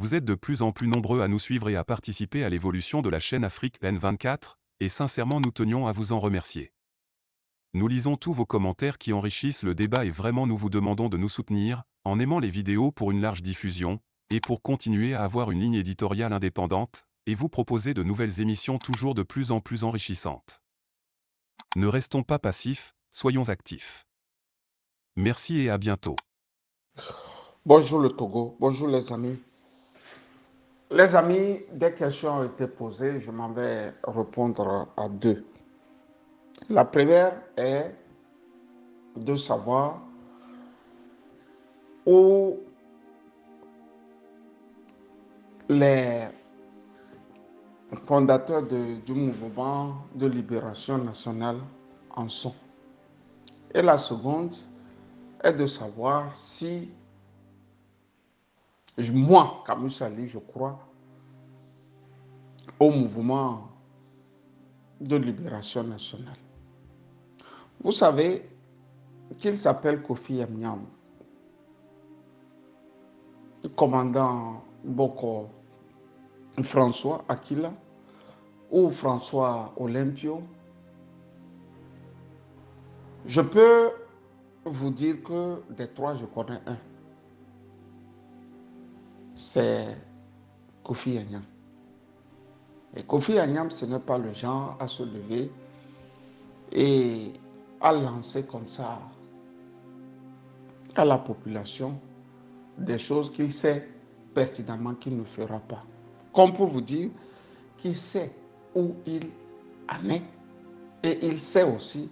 Vous êtes de plus en plus nombreux à nous suivre et à participer à l'évolution de la chaîne Afrique N24, et sincèrement nous tenions à vous en remercier. Nous lisons tous vos commentaires qui enrichissent le débat et vraiment nous vous demandons de nous soutenir, en aimant les vidéos pour une large diffusion, et pour continuer à avoir une ligne éditoriale indépendante, et vous proposer de nouvelles émissions toujours de plus en plus enrichissantes. Ne restons pas passifs, soyons actifs. Merci et à bientôt. Bonjour le Togo, bonjour les amis. Les amis, des questions ont été posées, je m'en vais répondre à deux. La première est de savoir où les fondateurs du mouvement de libération nationale en sont. Et la seconde est de savoir si moi, Camus Ali, je crois au mouvement de libération nationale. Vous savez qu'il s'appelle Kofi Amniam, commandant Boko François Aquila ou François Olympio. Je peux vous dire que des trois, je connais un. C'est Kofi Annan. Et Kofi Annan, ce n'est pas le genre à se lever et à lancer comme ça à la population des choses qu'il sait pertinemment qu'il ne fera pas. Comme pour vous dire qu'il sait où il en est et il sait aussi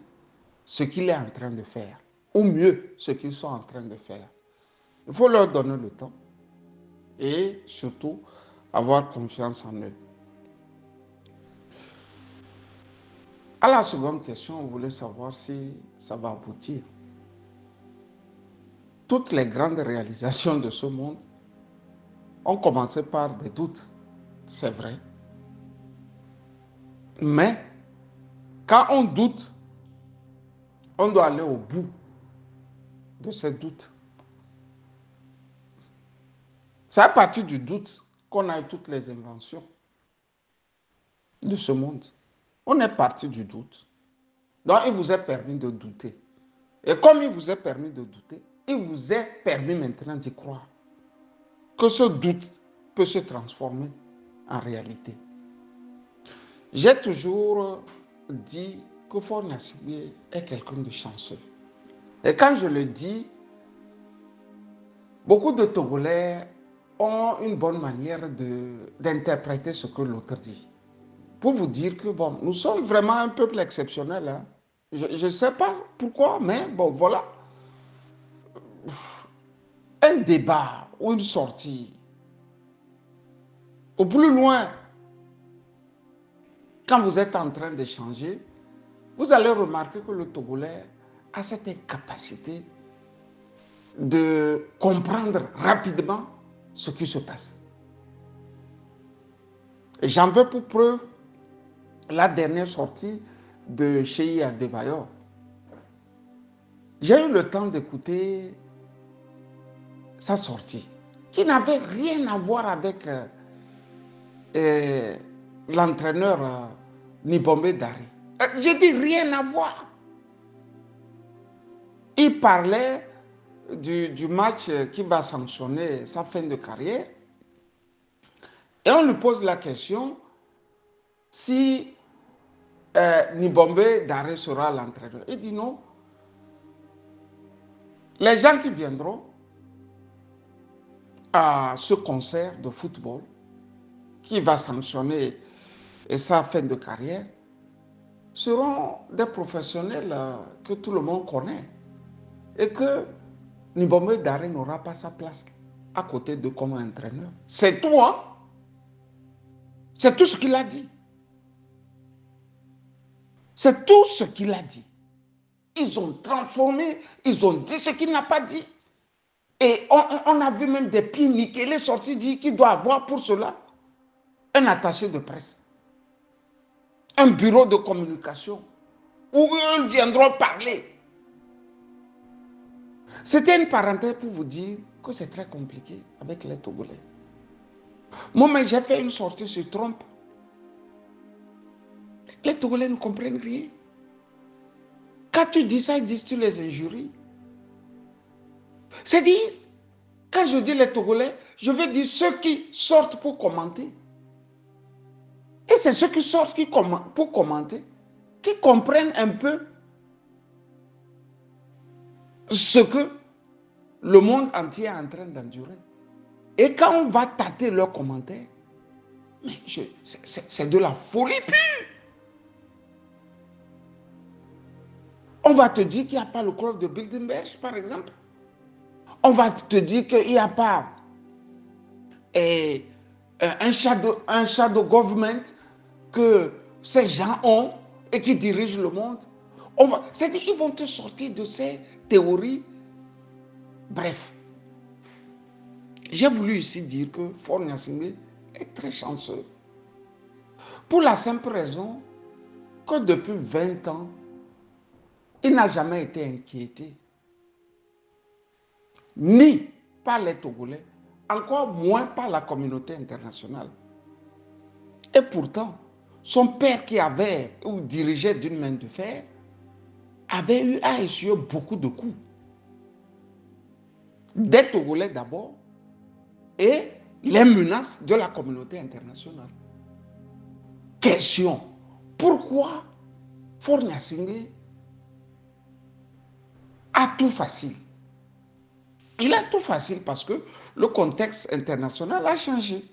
ce qu'il est en train de faire, ou mieux, ce qu'ils sont en train de faire. Il faut leur donner le temps et surtout avoir confiance en eux. À la seconde question, on voulait savoir si ça va aboutir. Toutes les grandes réalisations de ce monde ont commencé par des doutes, c'est vrai. Mais quand on doute, on doit aller au bout de ces doutes. C'est à partir du doute qu'on a eu toutes les inventions de ce monde. On est parti du doute. Donc, il vous est permis de douter. Et comme il vous est permis de douter, il vous est permis maintenant d'y croire. Que ce doute peut se transformer en réalité. J'ai toujours dit que Faure Gnassingbé est quelqu'un de chanceux. Et quand je le dis, beaucoup de Togolais ont une bonne manière d'interpréter ce que l'autre dit. Pour vous dire que bon, nous sommes vraiment un peuple exceptionnel. Hein. Je ne sais pas pourquoi, mais bon, voilà. Un débat ou une sortie, au plus loin, quand vous êtes en train d'échanger, vous allez remarquer que le Togolais a cette capacité de comprendre rapidement ce qui se passe. Et j'en veux pour preuve la dernière sortie de Cheikh Adebayor. J'ai eu le temps d'écouter sa sortie, qui n'avait rien à voir avec l'entraîneur Nibombe Dari. Je dis rien à voir. Il parlait du match qui va sanctionner sa fin de carrière. Et on lui pose la question si Nibombe Daré sera l'entraîneur. Il dit non. Les gens qui viendront à ce concert de football qui va sanctionner sa fin de carrière seront des professionnels que tout le monde connaît et que Nibombe Daré n'aura pas sa place à côté de comme entraîneur. C'est tout, hein? C'est tout ce qu'il a dit. C'est tout ce qu'il a dit. Ils ont transformé, ils ont dit ce qu'il n'a pas dit. Et on a vu même des pieds nickelés sortis dire qu'il doit avoir pour cela un attaché de presse, un bureau de communication où ils viendront parler. C'était une parenthèse pour vous dire que c'est très compliqué avec les Togolais. Moi, mais j'ai fait une sortie sur Trump. Les Togolais ne comprennent rien. Quand tu dis ça, ils disent tu les injuries. C'est-à-dire, quand je dis les Togolais, je veux dire ceux qui sortent pour commenter. Et c'est ceux qui sortent pour commenter, qui comprennent un peu ce que le monde entier est en train d'endurer. Et quand on va tâter leurs commentaires, mais c'est de la folie pure. On va te dire qu'il n'y a pas le club de Bilderberg, par exemple. On va te dire qu'il n'y a pas un shadow government que ces gens ont et qui dirigent le monde. C'est-à-dire qu'ils vont te sortir de ces théories. Bref, j'ai voulu ici dire que Faure Gnassingbé est très chanceux. Pour la simple raison que depuis 20 ans, il n'a jamais été inquiété. Ni par les Togolais, encore moins par la communauté internationale. Et pourtant, son père qui avait ou dirigeait d'une main de fer avait eu à essuyer beaucoup de coups. Des Togolais d'abord et les menaces de la communauté internationale. Question, pourquoi Faure Gnassingbé a tout facile? Il a tout facile parce que le contexte international a changé.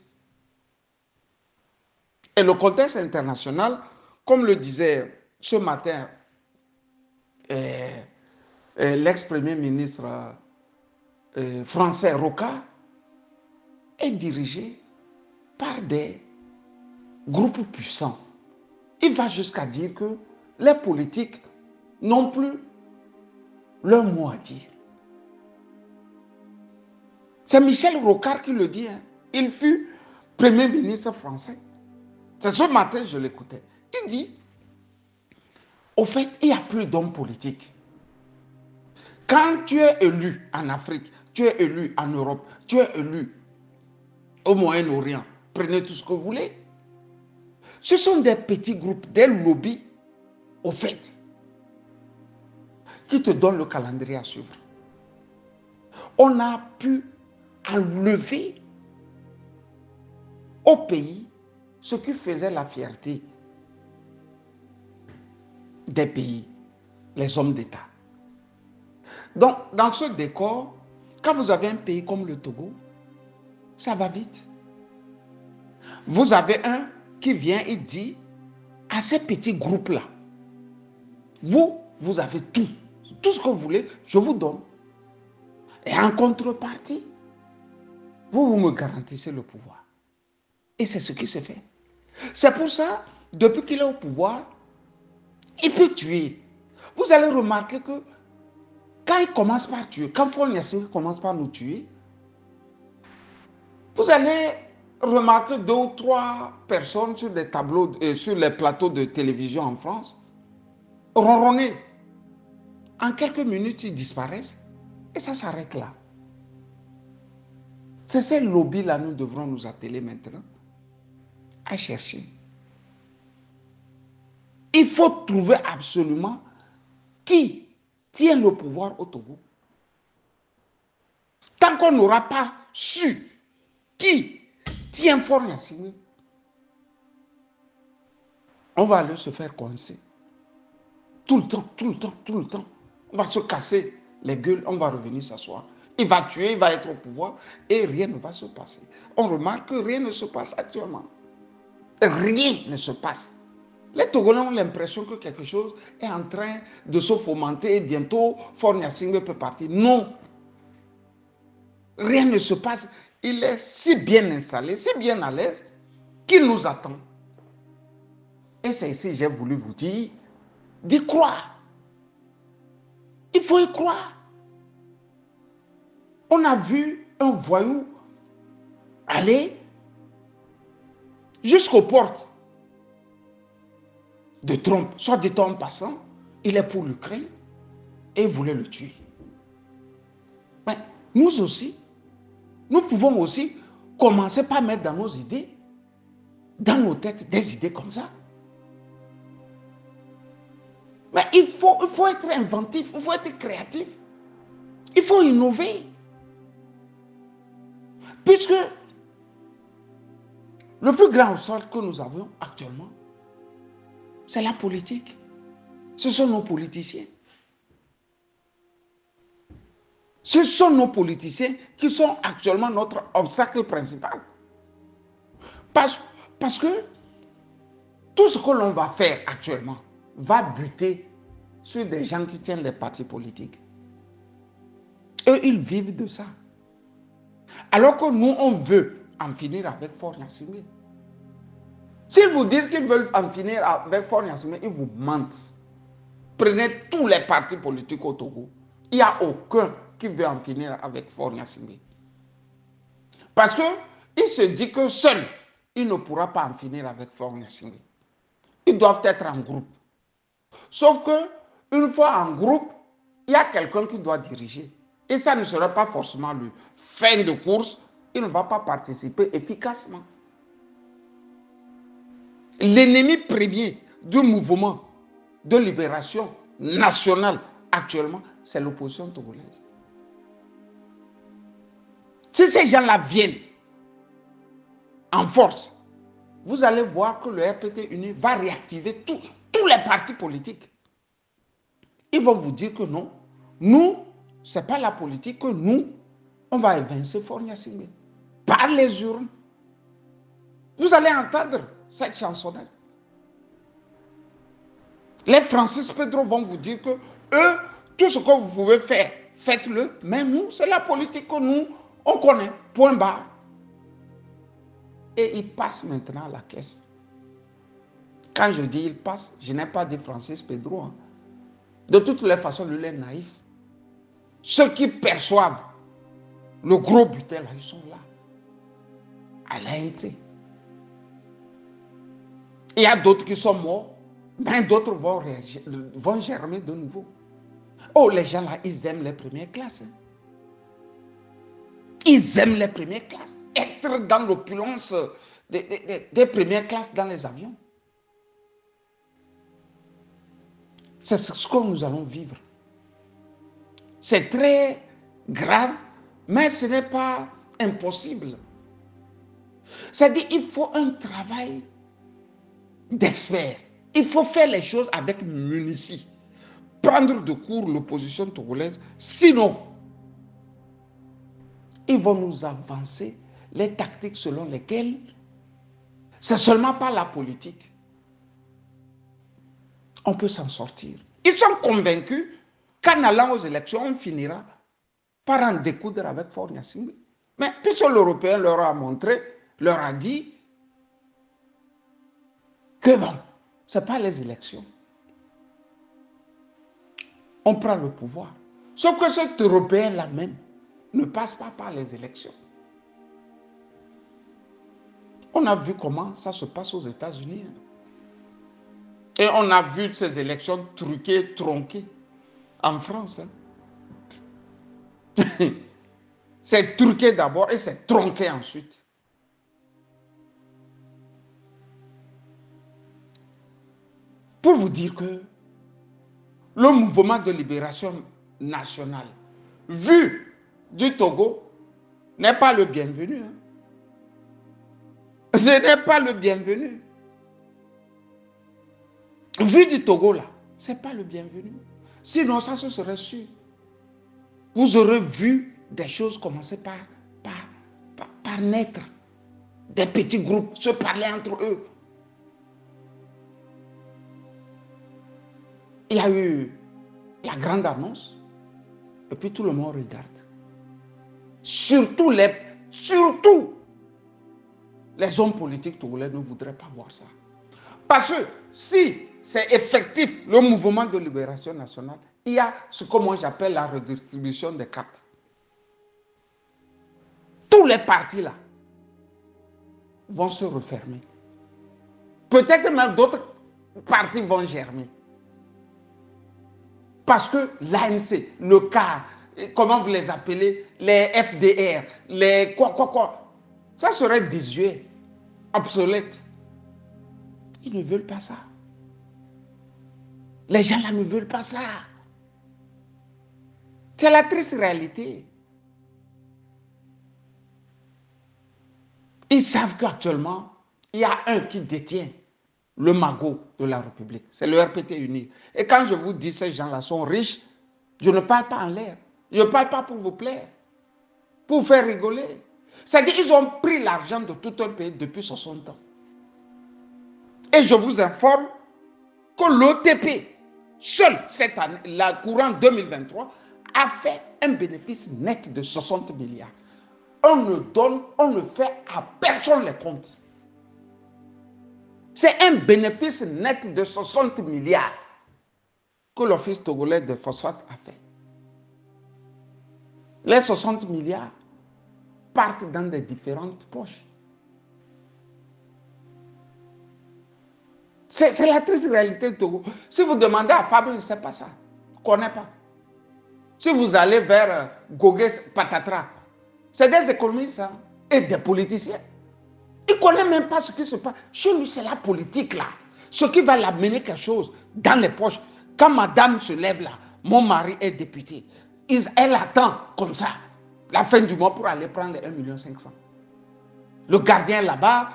Et le contexte international, comme le disait ce matin l'ex-premier ministre français Roca, est dirigé par des groupes puissants. Il va jusqu'à dire que les politiques n'ont plus leur mot à dire. C'est Michel Rocard qui le dit. Hein. Il fut premier ministre français. C'est ce matin, je l'écoutais. Il dit, au fait, il n'y a plus d'hommes politiques. Quand tu es élu en Afrique, tu es élu en Europe, tu es élu au Moyen-Orient, prenez tout ce que vous voulez. Ce sont des petits groupes, des lobbies, au fait, qui te donnent le calendrier à suivre. On a pu enlever au pays ce qui faisait la fierté des pays, les hommes d'État. Donc, dans ce décor, quand vous avez un pays comme le Togo, ça va vite. Vous avez un qui vient et dit à ces petits groupes-là, vous avez tout ce que vous voulez, je vous donne. Et en contrepartie, vous me garantissez le pouvoir. Et c'est ce qui se fait. C'est pour ça, depuis qu'il est au pouvoir, il peut tuer. Vous allez remarquer que quand il commence par tuer, quand Faure Gnassingbé commence par nous tuer, vous allez remarquer 2 ou 3 personnes sur des tableaux, sur les plateaux de télévision en France, ronronner. En quelques minutes, ils disparaissent et ça s'arrête là. C'est ces lobbies-là, nous devrons nous atteler maintenant à chercher. Il faut trouver absolument qui tient le pouvoir au Togo. Tant qu'on n'aura pas su qui tient Faure Gnassingbé, on va aller se faire coincer. Tout le temps, tout le temps, tout le temps. On va se casser les gueules, on va revenir s'asseoir. Il va tuer, il va être au pouvoir et rien ne va se passer. On remarque que rien ne se passe actuellement. Rien ne se passe. Les Togolais ont l'impression que quelque chose est en train de se fomenter et bientôt Faure Gnassingbé peut partir. Non. Rien ne se passe. Il est si bien installé, si bien à l'aise qu'il nous attend. Et c'est ici que j'ai voulu vous dire d'y croire. Il faut y croire. On a vu un voyou aller jusqu'aux portes de Trump, soit dit en passant, il est pour l'Ukraine et il voulait le tuer. Mais nous aussi, nous pouvons aussi commencer par mettre dans nos idées, dans nos têtes, des idées comme ça. Mais il faut être inventif, il faut être créatif. Il faut innover. Puisque le plus grand sol que nous avons actuellement, c'est la politique. Ce sont nos politiciens. Ce sont nos politiciens qui sont actuellement notre obstacle principal. Parce que tout ce que l'on va faire actuellement va buter sur des gens qui tiennent les partis politiques. Eux, ils vivent de ça. Alors que nous, on veut en finir avec Faure Gnassingbé. S'ils vous disent qu'ils veulent en finir avec Faure Gnassingbé, ils vous mentent. Prenez tous les partis politiques au Togo. Il n'y a aucun qui veut en finir avec Faure Gnassingbé. Parce qu'il se dit que seul, il ne pourra pas en finir avec Faure Gnassingbé. Ils doivent être en groupe. Sauf que, une fois en groupe, il y a quelqu'un qui doit diriger. Et ça ne sera pas forcément lui. Fin de course, il ne va pas participer efficacement. L'ennemi premier du mouvement de libération nationale actuellement, c'est l'opposition togolaise. Si ces gens-là viennent en force, vous allez voir que le RPT uni va réactiver tous les partis politiques. Ils vont vous dire que non, nous, ce n'est pas la politique que nous, on va évincer Faure Gnassingbé par les urnes. Vous allez entendre cette chansonnette. Les Francis Pedro vont vous dire que eux, tout ce que vous pouvez faire, faites-le. Mais nous, c'est la politique que nous, on connaît. Point barre. Et ils passent maintenant à la caisse. Quand je dis ils passent, je n'ai pas dit Francis Pedro. Hein. De toutes les façons, lui, il est naïf. Ceux qui perçoivent le gros butin, là, ils sont là. À l'ANC. Il y a d'autres qui sont morts, mais d'autres vont germer de nouveau. Oh, les gens là, ils aiment les premières classes. Hein. Ils aiment les premières classes. Être dans l'opulence des premières classes dans les avions. C'est ce que nous allons vivre. C'est très grave, mais ce n'est pas impossible. C'est-à-dire qu'il faut un travail d'experts. Il faut faire les choses avec munitie. Prendre de court l'opposition togolaise. Sinon, ils vont nous avancer les tactiques selon lesquelles c'est seulement par la politique on peut s'en sortir. Ils sont convaincus qu'en allant aux élections, on finira par en découdre avec Faure Gnassingbé. Mais puisque l'Européen leur a montré, leur a dit que bon, ce n'est pas les élections. On prend le pouvoir. Sauf que cet Européen-là même ne passe pas par les élections. On a vu comment ça se passe aux États-Unis. Et on a vu ces élections truquées, tronquées en France. C'est truqué d'abord et c'est tronqué ensuite. Pour vous dire que le mouvement de libération nationale, vu du Togo, n'est pas le bienvenu. Hein. Ce n'est pas le bienvenu. Vu du Togo, là, ce n'est pas le bienvenu. Sinon, ça se serait su. Vous aurez vu des choses commencer par naître. Des petits groupes se parler entre eux. Il y a eu la grande annonce. Et puis tout le monde regarde. Surtout les hommes politiques togolais ne voudraient pas voir ça. Parce que si c'est effectif, le mouvement de libération nationale, il y a ce que moi j'appelle la redistribution des cartes. Tous les partis là vont se refermer. Peut-être même d'autres partis vont germer. Parce que l'ANC, le CAR, comment vous les appelez, les FDR, les quoi. Ça serait désuet, obsolète. Ils ne veulent pas ça. Les gens là ne veulent pas ça. C'est la triste réalité. Ils savent qu'actuellement, il y a un qui détient le magot de la République. C'est le RPT uni. Et quand je vous dis que ces gens-là sont riches, je ne parle pas en l'air. Je ne parle pas pour vous plaire, pour vous faire rigoler. C'est-à-dire qu'ils ont pris l'argent de tout un pays depuis 60 ans. Et je vous informe que l'OTP, seul cette année, la courant 2023, a fait un bénéfice net de 60 milliards. On ne donne, on ne fait à personne les comptes. C'est un bénéfice net de 60 milliards que l'Office togolais des phosphates a fait. Les 60 milliards partent dans des différentes poches. C'est la triste réalité de Togo. Si vous demandez à Fabien, il ne sait pas ça. Il ne connaît pas. Si vous allez vers Gogues Patatra, c'est des économistes hein, et des politiciens. Il ne connaît même pas ce qui se passe. Chez lui, c'est la politique là. Ce qui va l'amener quelque chose dans les poches. Quand madame se lève là, mon mari est député. Elle attend comme ça la fin du mois pour aller prendre les 1,5 million. Le gardien là-bas,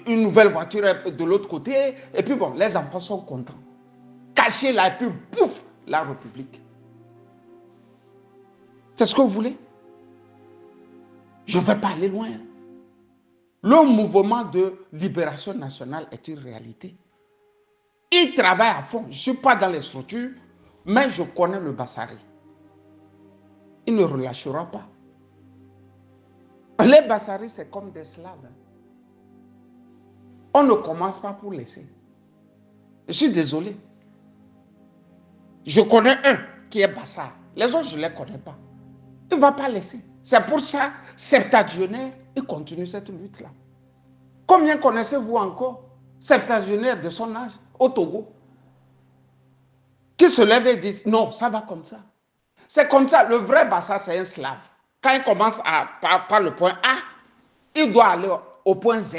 une nouvelle voiture de l'autre côté. Et puis bon, les enfants sont contents. Cachés là, et puis pouf, la République. C'est ce que vous voulez? Je ne vais pas aller loin. Le mouvement de libération nationale est une réalité. Il travaille à fond. Je ne suis pas dans les structures, mais je connais le Bassari. Il ne relâchera pas. Les Bassaris, c'est comme des Slaves. On ne commence pas pour laisser. Je suis désolé. Je connais un qui est Bassar. Les autres, je ne les connais pas. Il ne va pas laisser. C'est pour ça, septagionnaire, il continue cette lutte-là. Combien connaissez-vous encore, septagionnaire de son âge, au Togo, qui se lève et dit, non, ça va comme ça. C'est comme ça, le vrai Bassar, c'est un slave. Quand il commence par le point A, il doit aller au point Z.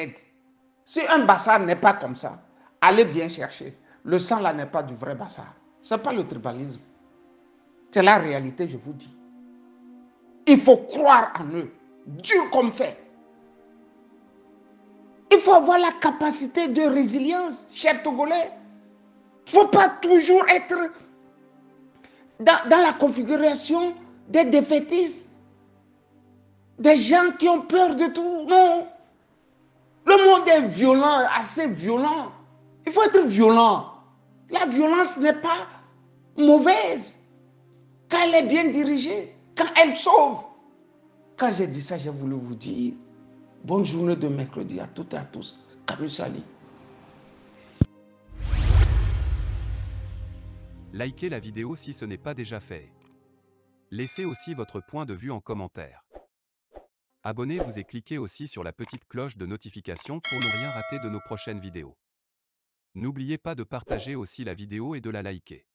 Si un Bassar n'est pas comme ça, allez bien chercher. Le sang là n'est pas du vrai Bassar. Ce n'est pas le tribalisme. C'est la réalité, je vous dis. Il faut croire en eux, dur comme fer. Il faut avoir la capacité de résilience, chers Togolais. Il ne faut pas toujours être dans la configuration des défaitistes, des gens qui ont peur de tout. Non. Le monde est violent, assez violent. Il faut être violent. La violence n'est pas mauvaise quand elle est bien dirigée, quand elle sauve. Quand j'ai dit ça, j'ai voulu vous dire bonne journée de mercredi à toutes et à tous. Kabusali. Likez la vidéo si ce n'est pas déjà fait. Laissez aussi votre point de vue en commentaire. Abonnez-vous et cliquez aussi sur la petite cloche de notification pour ne rien rater de nos prochaines vidéos. N'oubliez pas de partager aussi la vidéo et de la liker.